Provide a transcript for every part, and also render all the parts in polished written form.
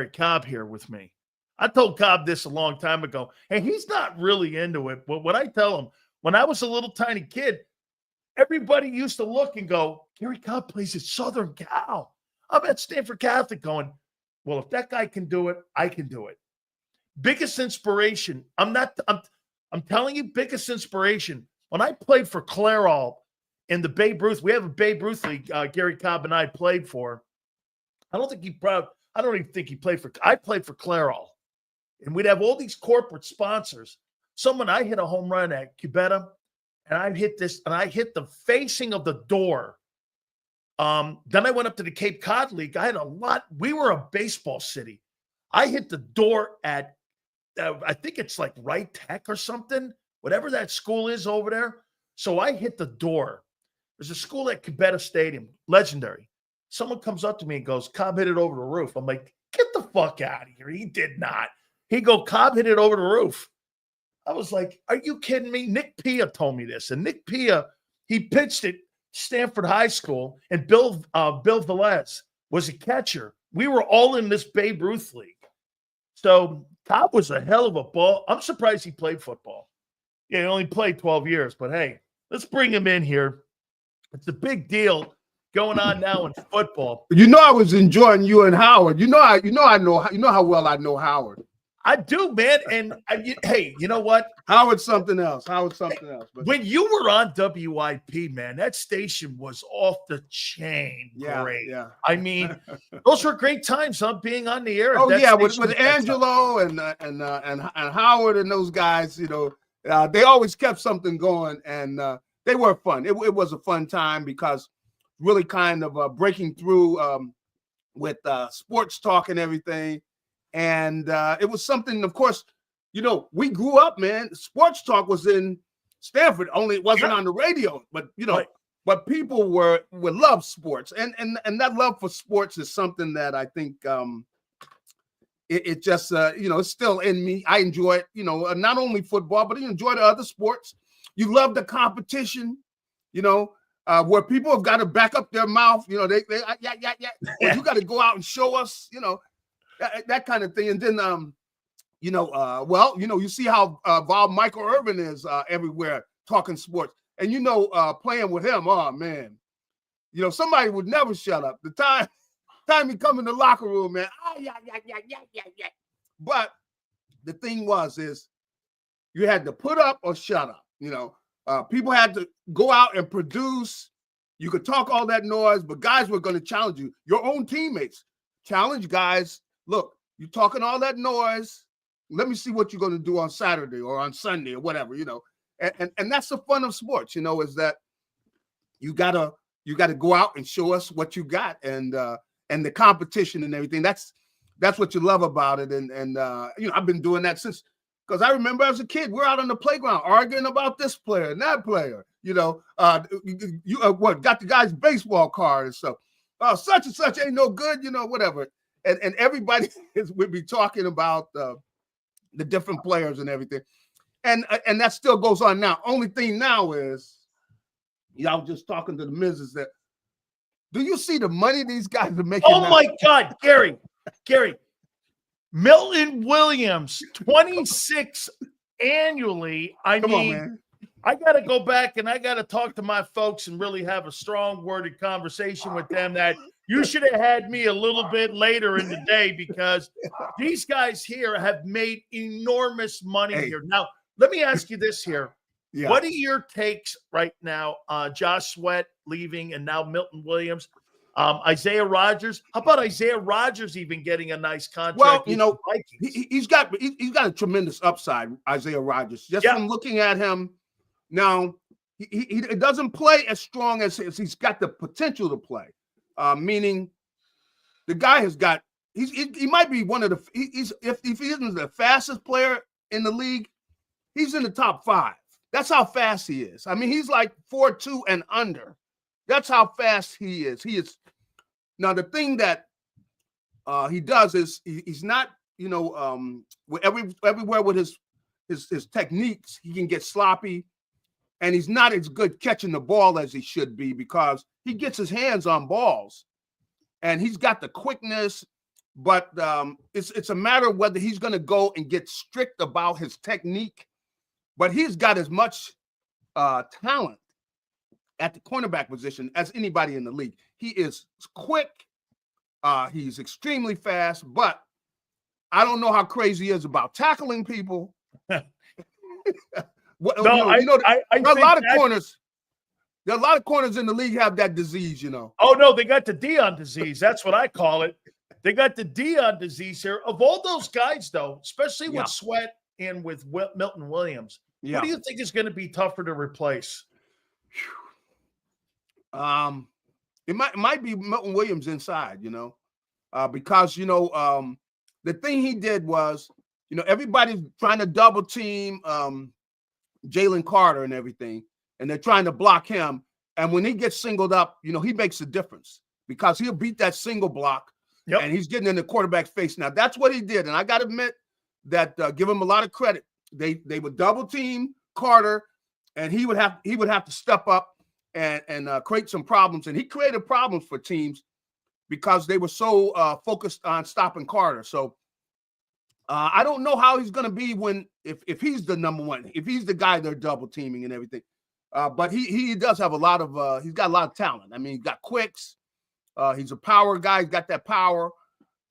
Cobb here with me. I told Cobb this a long time ago, and he's not really into it. But what I tell him, when I was a little tiny kid, everybody used to look and go, Garry Cobb plays at Southern Cal. I'm at Stanford Catholic going, well, if that guy can do it, I can do it. Biggest inspiration. I'm telling you, biggest inspiration. When I played for Clairol in the Babe Ruth, we have a Babe Ruth league, Garry Cobb and I played for. I don't even think he played for, I played for Clairol. And we'd have all these corporate sponsors. I hit a home run at Goedert, and I hit the facing of the door. Then I went up to the Cape Cod League. We were a baseball city. I hit the door at, I think it's like Wright Tech or something, whatever that school is over there. So I hit the door. There's a school at Goedert Stadium, legendary. Someone comes up to me and goes, Cobb hit it over the roof. I'm like, get the fuck out of here. He did not. Cobb hit it over the roof. I was like, are you kidding me? Nick Pia told me this. And Nick Pia, he pitched at Stanford High School, and Bill Velez was a catcher. We were all in this Babe Ruth league. So Cobb was a hell of a ball. I'm surprised he played football. Yeah, he only played 12 years. But, hey, let's bring him in here. It's a big deal going on now in football. I was enjoying you and Howard. I know how well I know Howard. I do, man. And hey, you know what? Howard's something else. But when you were on WIP, man, that station was off the chain. Great. Yeah. I mean, those were great times, being on the air. Oh yeah, with Angelo and Howard and those guys. They always kept something going, and they were fun. It was a fun time because really kind of breaking through with sports talk and everything. And it was something, of course, we grew up, man. Sports talk was in Stanford, only it wasn't on the radio, but but people would love sports. And that love for sports is something that I think it just it's still in me. I enjoy it, not only football, but you enjoy the other sports. You love the competition, where people have got to back up their mouth, yeah. Well, you got to go out and show us, that kind of thing. And then, you see how Michael Irvin is everywhere talking sports. And, playing with him, oh, man, somebody would never shut up. The time he come in the locker room, man, yeah. But the thing is you had to put up or shut up, people had to go out and produce. You could talk all that noise, but guys were going to challenge you. Your own teammates challenge guys. Look, you're talking all that noise. Let me see what you're going to do on Saturday or on Sunday or whatever, And that's the fun of sports, is that you gotta go out and show us what you got, and the competition and everything. That's what you love about it. And I've been doing that since, because I remember as a kid, we're out on the playground arguing about this player and that player. You got the guy's baseball card and stuff. Such and such ain't no good, whatever. And everybody would be talking about the different players and everything. And that still goes on now. Only thing now is, I was just talking to the missus that, do you see the money these guys are making? Oh, my God, Garry. Milton Williams, 26 annually. Come on, man. I got to go back and I got to talk to my folks and really have a strong worded conversation with them that you should have had me a little bit later in the day, because these guys here have made enormous money here. Now, let me ask you this here. Yeah. What are your takes right now? Josh Sweat leaving, and now Milton Williams, Isaiah Rodgers. How about Isaiah Rodgers even getting a nice contract? Well, he's got a tremendous upside, Isaiah Rodgers. Just from looking at him now, he doesn't play as strong as he's got the potential to play. Meaning, the guy has got. He might be one of the. If he isn't the fastest player in the league, he's in the top 5. That's how fast he is. I mean, he's like 4.2 and under. That's how fast he is. He is. Now, the thing that he does is he's not, everywhere with his techniques, he can get sloppy, and he's not as good catching the ball as he should be, because he gets his hands on balls, and he's got the quickness. But it's a matter of whether he's going to go and get strict about his technique. But he's got as much talent at the cornerback position as anybody in the league. He is quick. He's extremely fast. But I don't know how crazy he is about tackling people. No, I I there are a lot of that, corners. There are a lot of corners in the league have that disease, you know. Oh, no, they got the Dion disease. That's what I call it. They got the Dion disease here. Of all those guys, though, especially with Sweat and with Milton Williams, what do you think is going to be tougher to replace? It might be Milton Williams inside, you know, because, you know, the thing he did was, you know, everybody's trying to double team Jaylen Carter and everything, and they're trying to block him. And when he gets singled up, you know, he makes a difference because he'll beat that single block, and he's getting in the quarterback's face. Now, that's what he did. And I got to admit that give him a lot of credit. They would double team Carter, and he would have to step up and create some problems. And he created problems for teams because they were so focused on stopping Carter. So I don't know how he's going to be if he's the number one, if he's the guy they're double teaming and everything. But he does have he's got a lot of talent. I mean, he's got quicks. He's a power guy. He's got that power.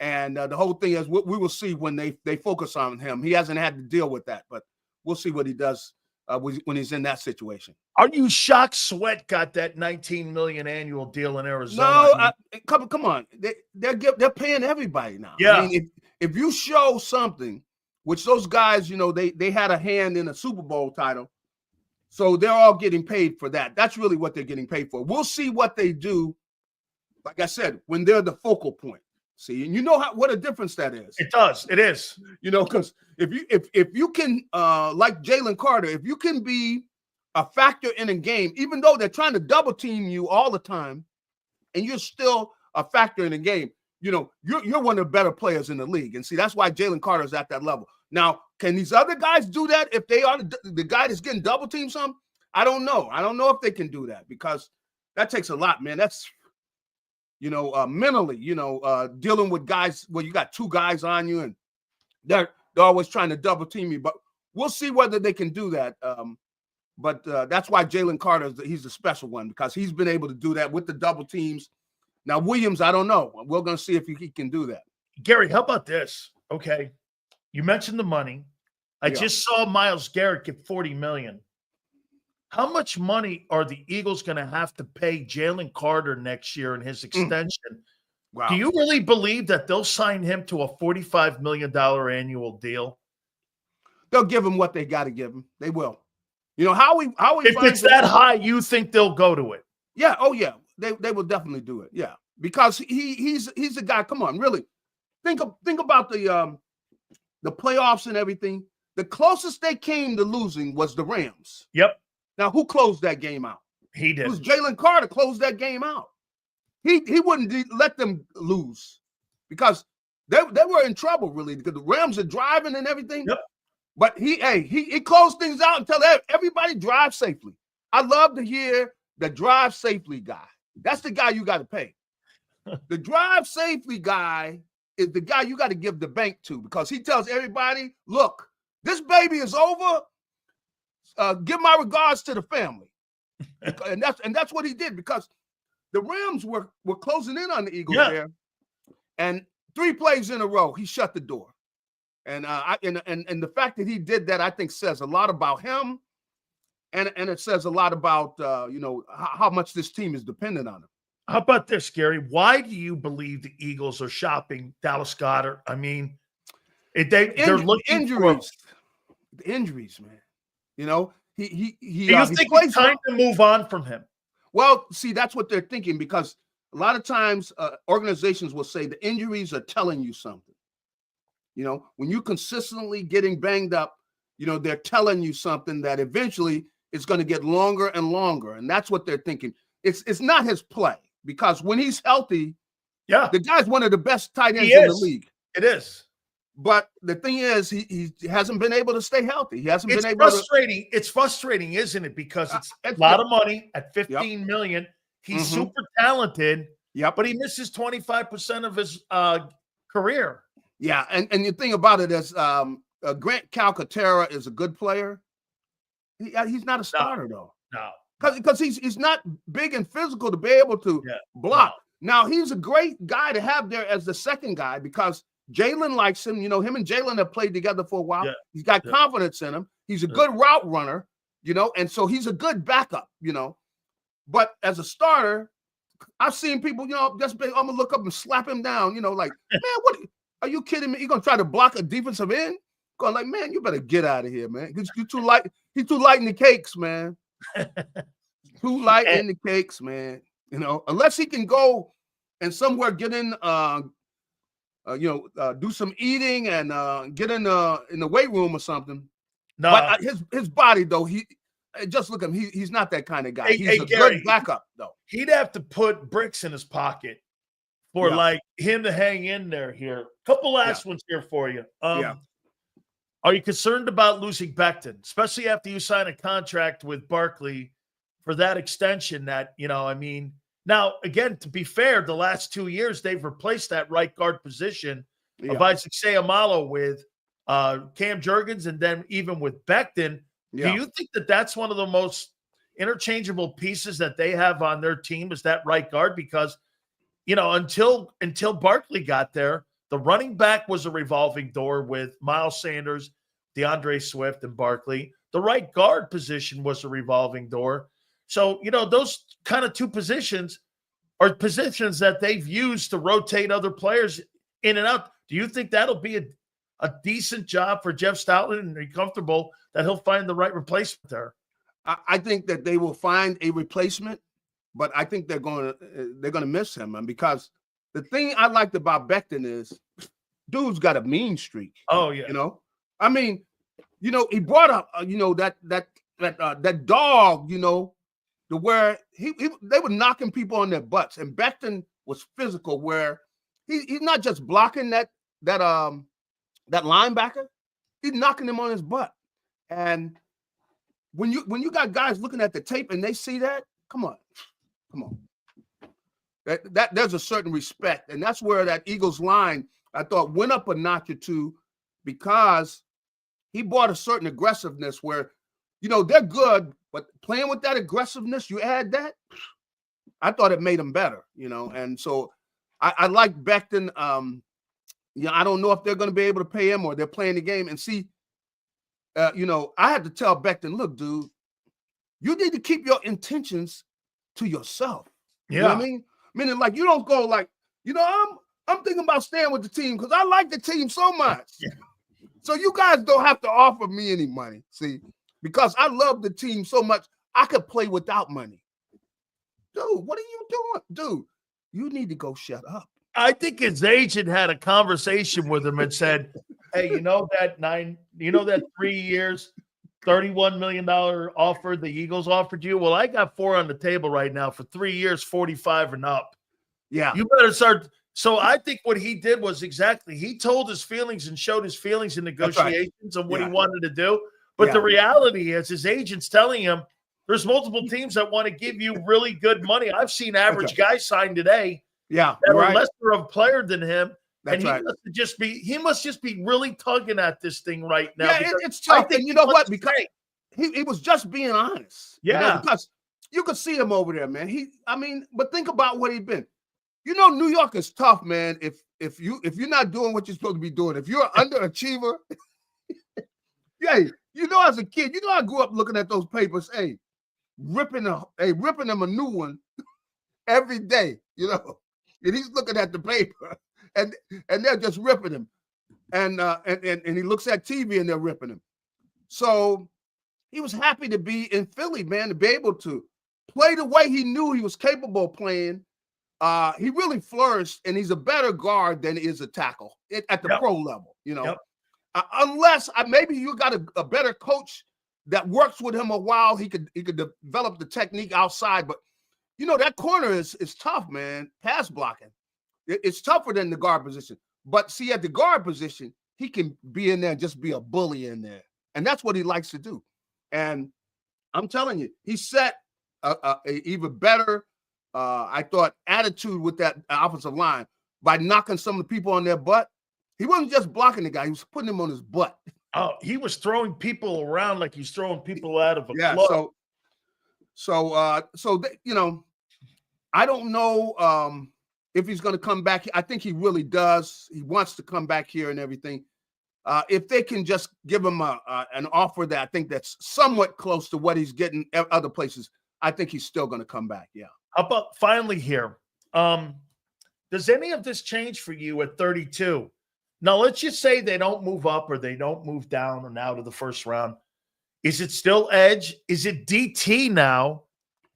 And the whole thing is we will see when they focus on him. He hasn't had to deal with that, but we'll see what he does when he's in that situation. Are you shocked Sweat got that $19 million annual deal in Arizona? No, come on. They're paying everybody now. Yeah. I mean, if you show something, which those guys, you know, they had a hand in a Super Bowl title, so they're all getting paid for that. That's really what they're getting paid for. We'll see what they do, like I said, when they're the focal point. See, and you know what a difference that is. It does. It is. You know, because if you can, like Jaylen Carter, if you can be a factor in a game, even though they're trying to double team you all the time, and you're still a factor in the game, you know, you're one of the better players in the league. And see, that's why Jaylen Carter is at that level. Now, can these other guys do that if they are the guy that's getting double teamed some? I don't know. I don't know if they can do that because that takes a lot, man. That's, you know, mentally, you know, dealing with guys where you got two guys on you and they're always trying to double team you. But we'll see whether they can do that. But that's why Jaylen Carter, he's the special one because he's been able to do that with the double teams. Now, Williams, I don't know. We're going to see if he can do that. Garry, how about this? Okay. You mentioned the money. I just saw Myles Garrett get $40 million. How much money are the Eagles going to have to pay Jaylen Carter next year in his extension? Wow. Do you really believe that they'll sign him to a $45 million annual deal? They'll give him what they got to give him. They will. You know, how we if it's that high, you think they'll go to it? Yeah. Oh, yeah. They will definitely do it. Yeah. Because he's a guy. Come on, really. Think about the playoffs and everything. The closest they came to losing was the Rams. Yep. Now, who closed that game out? He did. It was Jaylen Carter closed that game out. He wouldn't let them lose because they were in trouble, really, because the Rams are driving and everything. Yep. But he closed things out and tell everybody drive safely. I love to hear the drive safely guy. That's the guy you got to pay. The drive safely guy is the guy you got to give the bank to because he tells everybody, look, this baby is over. Give my regards to the family. and that's what he did because the Rams were closing in on the Eagles there. And 3 plays in a row, he shut the door. And and the fact that he did that, I think, says a lot about him. And it says a lot about, you know, how much this team is dependent on him. How about this, Garry? Why do you believe the Eagles are shopping Dallas Goedert? I mean, they're looking for injuries, man. You know, do you think it's time to move on from him? Well, see, that's what they're thinking because a lot of times organizations will say the injuries are telling you something. You know, when you're consistently getting banged up, you know, they're telling you something that eventually it's going to get longer and longer. And that's what they're thinking. It's not his play because when he's healthy, the guy's one of the best tight ends in the league. It is. But the thing is, he hasn't been able to stay healthy. He hasn't been able frustrating. It's frustrating, isn't it? Because it's a lot of money at $15 million. He's super talented, but he misses 25% of his career. Yeah, and the thing about it is, Grant Calcaterra is a good player. He's not a starter though. No. Because he's not big and physical to be able to block. No. Now, he's a great guy to have there as the second guy because Jaylen likes him. You know, him and Jaylen have played together for a while. Yeah. He's got confidence in him. He's a good route runner, you know, and so he's a good backup, you know. But as a starter, I've seen people, you know, I'm going to look up and slap him down, you know, like, man, what are you kidding me? You're going to try to block a defensive end? Going like, man, you better get out of here, man. He's too light in the cakes, man. Too light in the cakes, man. You know, unless he can go and somewhere get in, do some eating and get in the weight room or something. No, but his body though, just look at him. He's not that kind of guy. He's a Garry, good backup though. He'd have to put bricks in his pocket for like him to hang in there. Here, couple last ones here for you. Are you concerned about losing Becton, especially after you sign a contract with Barkley for that extension? That, you know, I mean, now again, to be fair, the last 2 years they've replaced that right guard position of Isaac Seumalo with Cam Jurgens, and then even with Becton. Do you think that that's one of the most interchangeable pieces that they have on their team, is that right guard? Because, you know, until Barkley got there, the running back was a revolving door with Miles Sanders, DeAndre Swift, and Barkley. The right guard position was a revolving door. So, you know, those kind of two positions are positions that they've used to rotate other players in and out. Do you think that'll be a decent job for Jeff Stoutland, and are you comfortable that he'll find the right replacement there? I think that they will find a replacement, but I think they're going to miss him, man, because the thing I liked about Becton is dude's got a mean streak. Oh yeah. You know, I mean, you know, he brought up, you know, that dog, you know, to where they were knocking people on their butts, and Becton was physical, where he's not just blocking that linebacker, he's knocking him on his butt. And when you got guys looking at the tape and they see that, come on. That there's a certain respect, and that's where that Eagles line, I thought, went up a notch or two, because he brought a certain aggressiveness where, you know, they're good, but playing with that aggressiveness, you add that, I thought it made them better, you know. And so I like Becton. You know, I don't know if they're going to be able to pay him or they're playing the game. And see, you know, I had to tell Becton, look, dude, you need to keep your intentions to yourself. You know what I mean? Meaning, like, you don't go like, you know, I'm thinking about staying with the team because I like the team so much. So you guys don't have to offer me any money, see, because I love the team so much, I could play without money. Dude, what are you doing? Dude, you need to go shut up. I think his agent had a conversation with him and said, hey, you know that 3 years, $31 million offer the Eagles offered you? Well, I got 4 on the table right now for 3 years, 45 and up. Yeah. You better start. So I think what he did was he told his feelings and showed his feelings in negotiations of what he wanted to do. But the reality is his agent's telling him there's multiple teams that want to give you really good money. I've seen average guys sign today that are lesser of a player than him. And he must just be really tugging at this thing right now. Yeah, it's tough. And you know what? Because he was just being honest. Yeah. You know, because you could see him over there, man. But think about what he's been. You know, New York is tough, man. If you're not doing what you're supposed to be doing, if you're an underachiever, you know, as a kid, you know, I grew up looking at those papers, ripping them a new one every day, you know. And he's looking at the paper, and they're just ripping him, and he looks at TV and they're ripping him. So he was happy to be in Philly, man, to be able to play the way he knew he was capable of playing. He really flourished, and he's a better guard than he is a tackle at the pro level, you know. Unless maybe you got a better coach that works with him a while, he could develop the technique outside. But you know, that corner is tough, man. Pass blocking, it's tougher than the guard position. But see, at the guard position, he can be in there and just be a bully in there, and that's what he likes to do. And I'm telling you, he set a even better, I thought, attitude with that offensive line. by knocking some of the people on their butt. He wasn't just blocking the guy; he was putting him on his butt. Oh, he was throwing people around like he's throwing people out of a Yeah. club. So you know, I don't know if he's going to come back. I think he really does. He wants to come back here and everything. If they can just give him an offer that I think that's somewhat close to what he's getting at other places, I think he's still going to come back. Yeah. How about finally here? Does any of this change for you at 32? Now, let's just say they don't move up or they don't move down and out of the first round. Is it still edge? Is it DT now?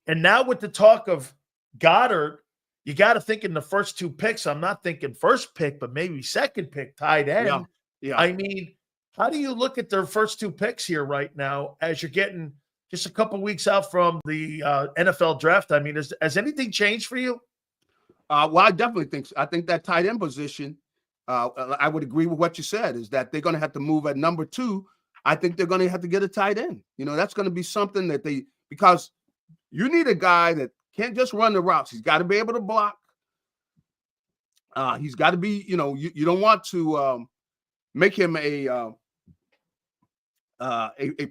And now with the talk of Goedert, you got to think in the first 2 picks. I'm not thinking first pick, but maybe second pick, tight end. Yeah. I mean, how do you look at their first 2 picks here right now as you're getting just a couple weeks out from the NFL draft? I mean, has anything changed for you? Well, I definitely think so. I think that tight end position, I would agree with what you said, is that they're going to have to move at number 2. I think they're going to have to get a tight end. You know, that's going to be something that because you need a guy that can't just run the routes. He's got to be able to block. He's got to be, you know, you don't want to make him a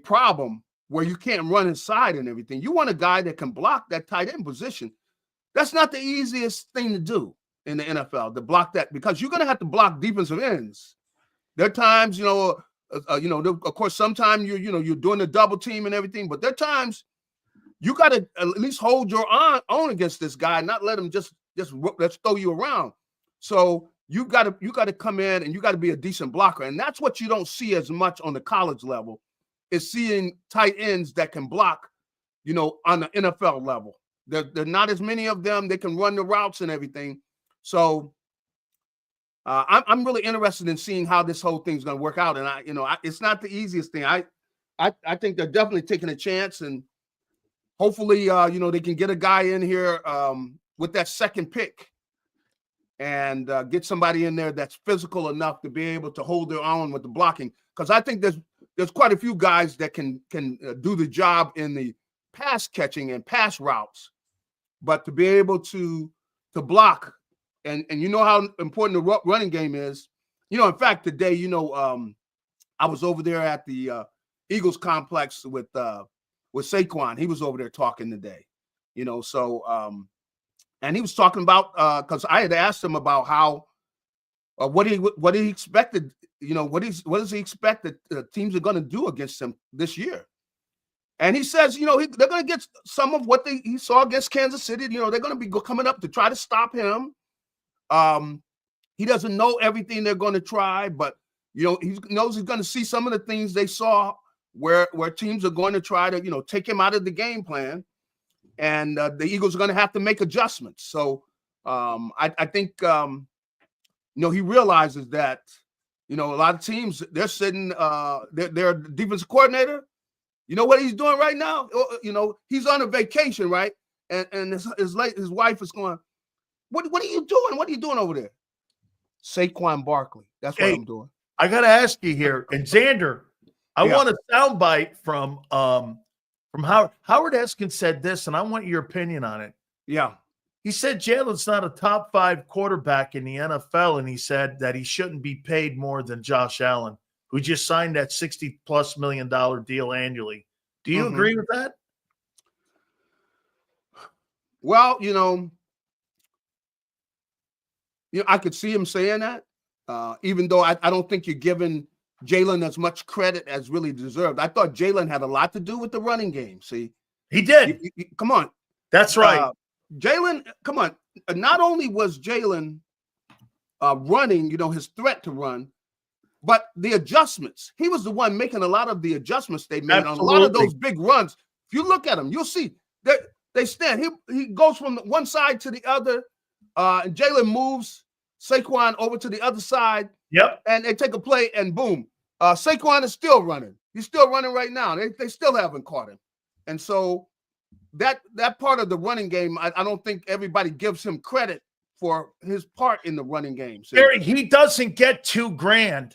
problem where you can't run inside and everything. You want a guy that can block that tight end position. That's not the easiest thing to do in the NFL, to block that, because you're going to have to block defensive ends. There are times, of course, sometimes you're doing the double team and everything, but there are times you got to at least hold your own against this guy, not let him just let's throw you around. So you got to come in and you got to be a decent blocker, and that's what you don't see as much on the college level, is seeing tight ends that can block, on the NFL level. There are not as many of them. They can run the routes and everything. So I'm really interested in seeing how this whole thing's going to work out. And it's not the easiest thing. I think they're definitely taking a chance, and hopefully, they can get a guy in here with that second pick and get somebody in there that's physical enough to be able to hold their own with the blocking. Because I think there's quite a few guys that can do the job in the pass catching and pass routes, but to be able to block, and you know how important the running game is. In fact, today, I was over there at the Eagles complex with Saquon. He was over there talking today, and he was talking about, because I had asked him about how what he expected, what does he expect that teams are going to do against him this year. And he says, they're going to get some of what he saw against Kansas City. They're going to be coming up to try to stop him. He doesn't know everything they're going to try, but, he knows he's going to see some of the things they saw where teams are going to try to, take him out of the game plan. And the Eagles are going to have to make adjustments. So I think, he realizes that, a lot of teams, they're sitting, their defensive coordinator, you know what he's doing right now? He's on a vacation, right? And his wife is going, what are you doing? What are you doing over there? Saquon Barkley. That's what I'm doing. I got to ask you here. And Xander, I want a soundbite from Howard. Howard Eskin said this, and I want your opinion on it. Yeah. He said Jaylen's not a top 5 quarterback in the NFL, and he said that he shouldn't be paid more than Josh Allen, who just signed that $60+ million deal annually. Do you agree with that? Well, I could see him saying that, even though I don't think you're giving Jaylen as much credit as really deserved. I thought Jaylen had a lot to do with the running game. See, he did. Come on. That's right. Jaylen, come on. Not only was Jaylen running, his threat to run, but the adjustments. He was the one making a lot of the adjustments they made on a lot of those big runs. If you look at him, you'll see that they stand. He goes from one side to the other, and Jaylen moves Saquon over to the other side. Yep. And they take a play, and boom, Saquon is still running. He's still running right now. They still haven't caught him. And so that part of the running game, I don't think everybody gives him credit for his part in the running game. Garry, he doesn't get $2,000.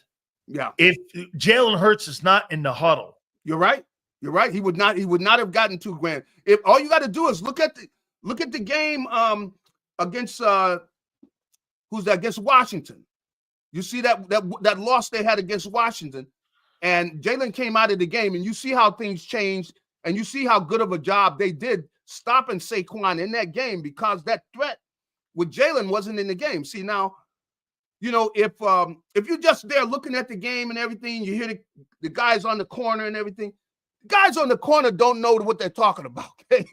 Yeah. If Jaylen Hurts is not in the huddle. You're right. You're right. He would not have gotten $2,000. If all you got to do is look at the game against who who's that against Washington. You see that loss they had against Washington, and Jaylen came out of the game, and you see how things changed, and you see how good of a job they did stopping Saquon in that game because that threat with Jaylen wasn't in the game. See, now, you know, if you're just there looking at the game and everything, you hear the guys on the corner and everything, the guys on the corner don't know what they're talking about, okay?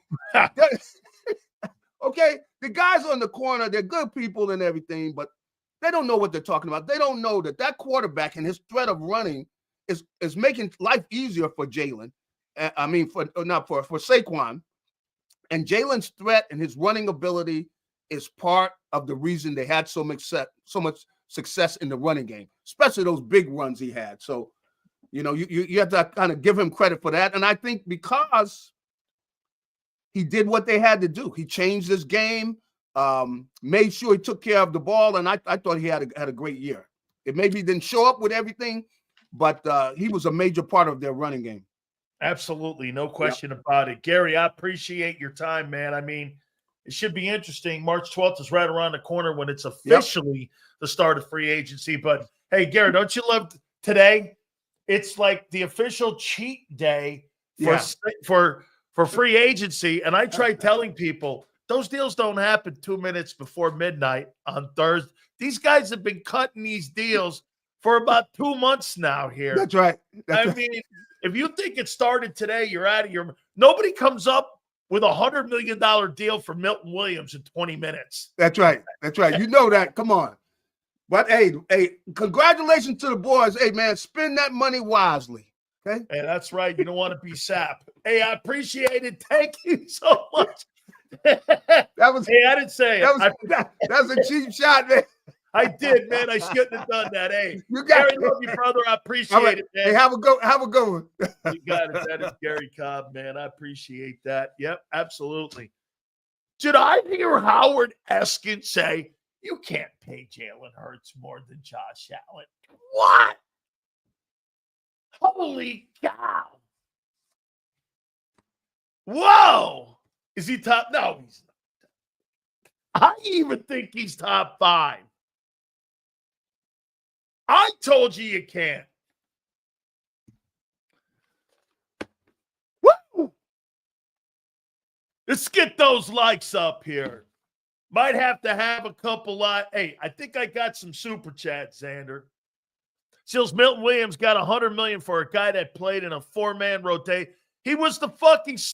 Okay, the guys on the corner, they're good people and everything, but they don't know what they're talking about. They don't know that quarterback and his threat of running is making life easier for Jaylen. I mean, for Saquon. And Jaylen's threat and his running ability is part of the reason they had so much success in the running game, especially those big runs he had. So, you know, you have to kind of give him credit for that. And I think because he did what they had to do, he changed his game, made sure he took care of the ball, and I thought he had a great year. It maybe didn't show up with everything, but he was a major part of their running game. Absolutely, no question about it. Garry, I appreciate your time, man. I mean, it should be interesting. March 12th is right around the corner when it's officially the start of free agency. But, hey, Garry, don't you love today? It's like the official cheat day for free agency. And I try telling people those deals don't happen 2 minutes before midnight on Thursday. These guys have been cutting these deals for about 2 months now here. That's right. I mean, if you think it started today, you're out of your – nobody comes up with a $100 million deal for Milton Williams in 20 minutes. That's right. That's right. You know that. Come on. But, hey, congratulations to the boys. Hey, man, spend that money wisely. Okay? Hey, that's right. You don't want to be sap. Hey, I appreciate it. Thank you so much. Hey, I didn't say it. That was a cheap shot, man. I did, man. I shouldn't have done that. Hey, Garry, love you, brother. I appreciate it, man. Hey, have a good one. You got it. That is Garry Cobb, man. I appreciate that. Yep, absolutely. Did I hear Howard Eskin say, you can't pay Jaylen Hurts more than Josh Allen? What? Holy cow. Whoa. Is he top? No, he's not. I even think he's top 5. I told you can't. Woo! Let's get those likes up here. Might have to have a couple. Hey, I think I got some super chats, Xander. Seals Milton Williams got $100 million for a guy that played in a 4-man rotation. He was the fucking